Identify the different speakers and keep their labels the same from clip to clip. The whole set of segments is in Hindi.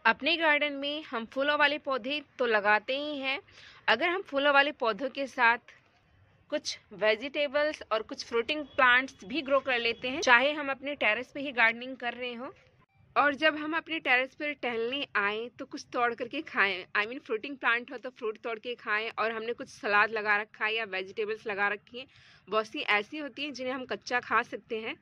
Speaker 1: अपने गार्डन में हम फूलों वाले पौधे तो लगाते ही हैं। अगर हम फूलों वाले पौधों के साथ कुछ वेजिटेबल्स और कुछ फ्रूटिंग प्लांट्स भी ग्रो कर लेते हैं, चाहे हम अपने टेरेस पे ही गार्डनिंग कर रहे हो और जब हम अपने टेरेस पर टहलने आए तो कुछ तोड़ करके खाएं। आई मीन फ्रूटिंग प्लांट हो तो फ्रूट तोड़ के खाएं। और हमने कुछ सलाद लगा रखा है या वेजिटेबल्स लगा रखी हैं, बहुत सी ऐसी होती हैं जिन्हें हम कच्चा खा सकते हैं,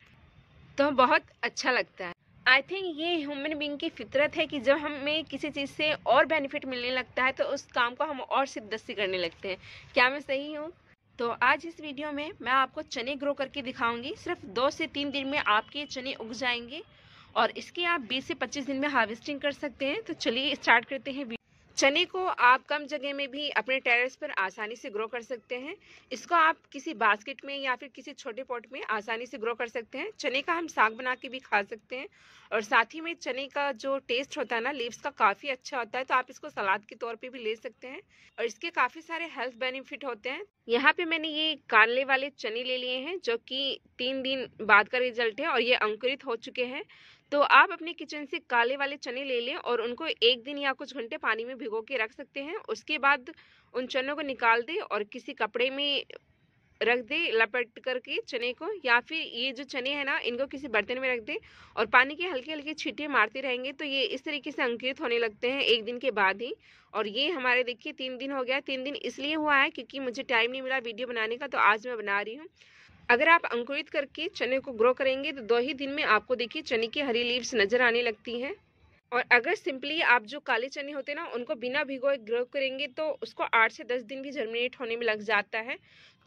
Speaker 1: तो बहुत अच्छा लगता है। आई थिंक ये ह्यूमन बीइंग की फितरत है कि जब हमें किसी चीज़ से और बेनिफिट मिलने लगता है तो उस काम को हम और सिद्दस्ती करने लगते हैं। क्या मैं सही हूँ? तो आज इस वीडियो में मैं आपको चने ग्रो करके दिखाऊंगी। सिर्फ 2 से 3 दिन में आपके चने उग जाएंगे और इसके आप 20 से 25 दिन में हार्वेस्टिंग कर सकते हैं। तो चलिए स्टार्ट करते हैं। चने को आप कम जगह में भी अपने टेरेस पर आसानी से ग्रो कर सकते हैं। इसको आप किसी बास्केट में या फिर किसी छोटे पॉट में आसानी से ग्रो कर सकते हैं। चने का हम साग बना के भी खा सकते हैं और साथ ही में चने का जो टेस्ट होता है ना, लीव्स का, काफ़ी अच्छा होता है। तो आप इसको सलाद के तौर पे भी ले सकते हैं और इसके काफ़ी सारे हेल्थ बेनिफिट होते हैं। यहाँ पे मैंने ये काले वाले चने ले लिए हैं जो कि 3 दिन बाद का रिजल्ट है और ये अंकुरित हो चुके हैं। तो आप अपने किचन से काले वाले चने ले लें और उनको 1 दिन या कुछ घंटे पानी में भिगो के रख सकते हैं। उसके बाद उन चनों को निकाल दें और किसी कपड़े में रख दें लपेट करके चने को, या फिर ये जो चने हैं ना, इनको किसी बर्तन में रख दें और पानी की हल्की हल्की छींटे मारते रहेंगे तो ये इस तरीके से अंकुरित होने लगते हैं 1 दिन के बाद ही। और ये हमारे देखिए 3 दिन हो गया। 3 दिन इसलिए हुआ है क्योंकि मुझे टाइम नहीं मिला वीडियो बनाने का, तो आज मैं बना रही हूँ। अगर आप अंकुरित करके चने को ग्रो करेंगे तो 2 ही दिन में आपको देखिए चने की हरी लीव्स नजर आने लगती हैं। और अगर सिंपली आप जो काले चने होते हैं ना, उनको बिना भिगोए ग्रो करेंगे तो उसको 8 से 10 दिन भी जर्मिनेट होने में लग जाता है।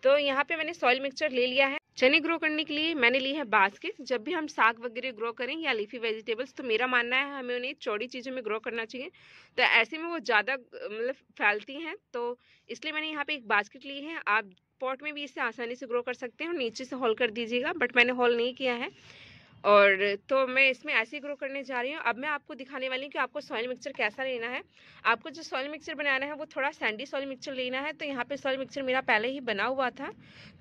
Speaker 1: तो यहाँ पे मैंने सॉइल मिक्सचर ले लिया है। चने ग्रो करने के लिए मैंने ली है बास्केट। जब भी हम साग वगैरह ग्रो करें या लीफी वेजिटेबल्स, तो मेरा मानना है हमें उन्हें चौड़ी चीज़ों में ग्रो करना चाहिए, तो ऐसे में वो ज़्यादा मतलब फैलती हैं। तो इसलिए मैंने यहाँ पे एक बास्केट ली है। आप पॉट में भी इसे आसानी से ग्रो कर सकते हैं और नीचे से होल कर दीजिएगा, बट मैंने होल नहीं किया है। और तो मैं इसमें ऐसे ही ग्रो करने जा रही हूँ। अब मैं आपको दिखाने वाली हूँ कि आपको सॉइल मिक्सचर कैसा लेना है। आपको जो सॉइल मिक्सचर बनाना है वो थोड़ा सैंडी सॉइल मिक्सचर लेना है। तो यहाँ पे सॉइल मिक्सचर मेरा पहले ही बना हुआ था,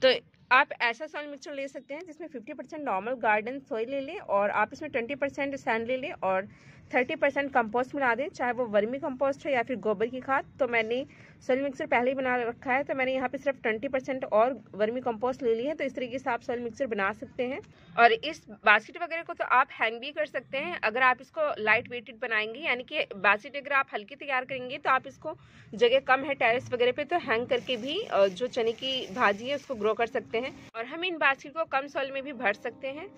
Speaker 1: तो आप ऐसा सॉइल मिक्सचर ले सकते हैं जिसमें 50% नॉर्मल गार्डन सॉइल ले लें और आप इसमें 20% सैंड ले लें और 30% कंपोस्ट मिला दें, चाहे वो वर्मी कंपोस्ट है या फिर गोबर की खाद। तो मैंने सॉइल मिक्सचर पहले ही बना रखा है, तो मैंने यहाँ पे सिर्फ 20% और वर्मी कंपोस्ट ले ली है। तो इस तरीके से आप सॉइल मिक्सचर बना सकते हैं। और इस बास्केट वगैरह को तो आप हैंग भी कर सकते हैं। अगर आप इसको लाइट वेटेड बनाएंगे, यानी कि बास्केट अगर आप हल्की तैयार करेंगे, तो आप इसको, जगह कम है टेरेस वगैरह पे, तो हैंग करके भी जो चने की भाजी है उसको ग्रो कर सकते हैं। और हम इन बास्केट को कम सॉइल में भी भर सकते हैं।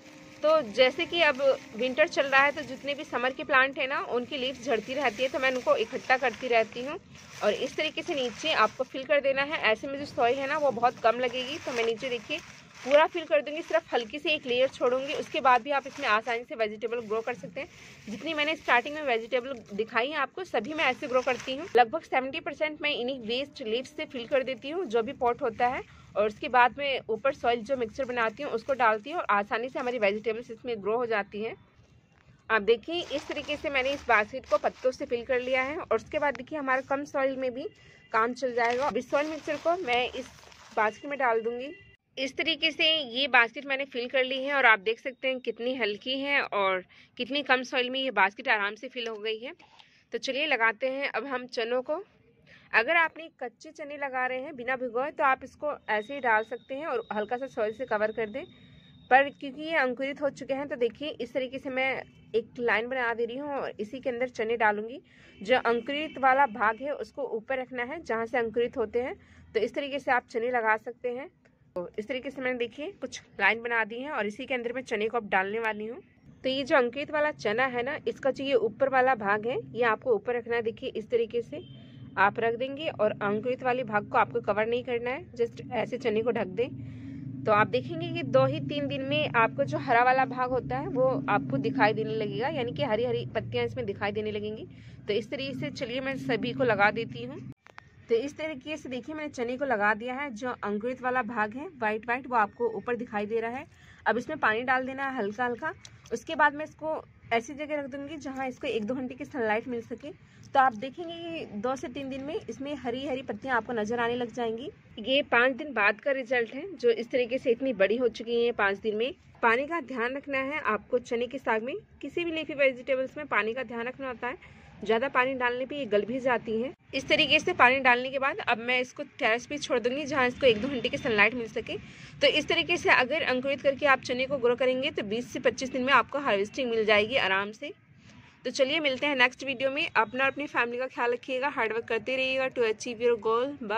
Speaker 1: तो जैसे कि अब विंटर चल रहा है तो जितने भी समर के प्लांट है ना, उनकी लीव्स झड़ती रहती है, तो मैं उनको इकट्ठा करती रहती हूँ और इस तरीके से नीचे आपको फिल कर देना है। ऐसे में जो सॉइल है ना वो बहुत कम लगेगी, तो मैं नीचे देखिए पूरा फिल कर दूंगी, सिर्फ हल्की से एक लेयर छोड़ूंगी। उसके बाद भी आप इसमें आसानी से वेजिटेबल ग्रो कर सकते हैं। जितनी मैंने स्टार्टिंग में वेजिटेबल दिखाई है आपको, सभी मैं ऐसे ग्रो करती हूँ। लगभग 70% मैं इन्हीं वेस्ट लीव्स से फिल कर देती हूँ जो भी पॉट होता है, और उसके बाद में ऊपर सॉइल जो मिक्सचर बनाती हूँ उसको डालती हूँ और आसानी से हमारी वेजिटेबल्स इसमें ग्रो हो जाती हैं। आप देखिए इस तरीके से मैंने इस बास्केट को पत्तों से फिल कर लिया है और उसके बाद देखिए हमारा कम सॉइल में भी काम चल जाएगा। इस सॉइल मिक्सचर को मैं इस बास्केट में डाल दूंगी। इस तरीके से ये बास्केट मैंने फिल कर ली है और आप देख सकते हैं कितनी हल्की है और कितनी कम सॉइल में ये बास्केट आराम से फिल हो गई है। तो चलिए लगाते हैं अब हम चनों को। अगर आपने कच्चे चने लगा रहे हैं बिना भिगोए, तो आप इसको ऐसे ही डाल सकते हैं और हल्का सा सॉइल से कवर कर दें। पर क्योंकि ये अंकुरित हो चुके हैं, तो देखिए इस तरीके से मैं एक लाइन बना दे रही हूँ और इसी के अंदर चने डालूंगी। जो अंकुरित वाला भाग है उसको ऊपर रखना है जहाँ से अंकुरित होते हैं। तो इस तरीके से आप चने लगा सकते हैं। तो इस तरीके से मैंने देखिए कुछ लाइन बना दी है और इसी के अंदर मैं चने को अब डालने वाली हूँ। तो ये जो अंकुरित वाला चना है ना, इसका जो ये ऊपर वाला भाग है ये आपको ऊपर रखना है। देखिए इस तरीके से आप रख देंगे और अंकुरित वाले भाग को आपको कवर नहीं करना है, जस्ट ऐसे चने को ढक दें। तो आप देखेंगे कि 2 ही 3 दिन में आपको जो हरा वाला भाग होता है वो आपको दिखाई देने लगेगा, यानी कि हरी हरी पत्तियां इसमें दिखाई देने लगेंगी। तो इस तरीके से चलिए मैं सभी को लगा देती हूँ। तो इस तरीके से देखिए मैंने चने को लगा दिया है। जो अंकुरित वाला भाग है वाइट वाइट, वो आपको ऊपर दिखाई दे रहा है। अब इसमें पानी डाल देना है हल्का हल्का। उसके बाद मैं इसको ऐसी जगह रख दूंगी जहाँ इसको 1-2 घंटे की सनलाइट मिल सके। तो आप देखेंगे कि 2 से 3 दिन में इसमें हरी हरी पत्तियां आपको नजर आने लग जाएंगी। ये 5 दिन बाद का रिजल्ट है, जो इस तरीके से इतनी बड़ी हो चुकी है 5 दिन में। पानी का ध्यान रखना है आपको। चने के साग में, किसी भी लीफी वेजिटेबल्स में पानी का ध्यान रखना होता है। ज़्यादा पानी डालने पे ये गल भी जाती है। इस तरीके से पानी डालने के बाद अब मैं इसको टेरेस पे छोड़ दूंगी, जहाँ इसको 1-2 घंटे की सनलाइट मिल सके। तो इस तरीके से अगर अंकुरित करके आप चने को ग्रो करेंगे तो 20 से 25 दिन में आपको हार्वेस्टिंग मिल जाएगी आराम से। तो चलिए मिलते हैं नेक्स्ट वीडियो में। अपना और अपनी फैमिली का ख्याल रखिएगा, हार्डवर्क करते रहिएगा to achieve your goal. Bye.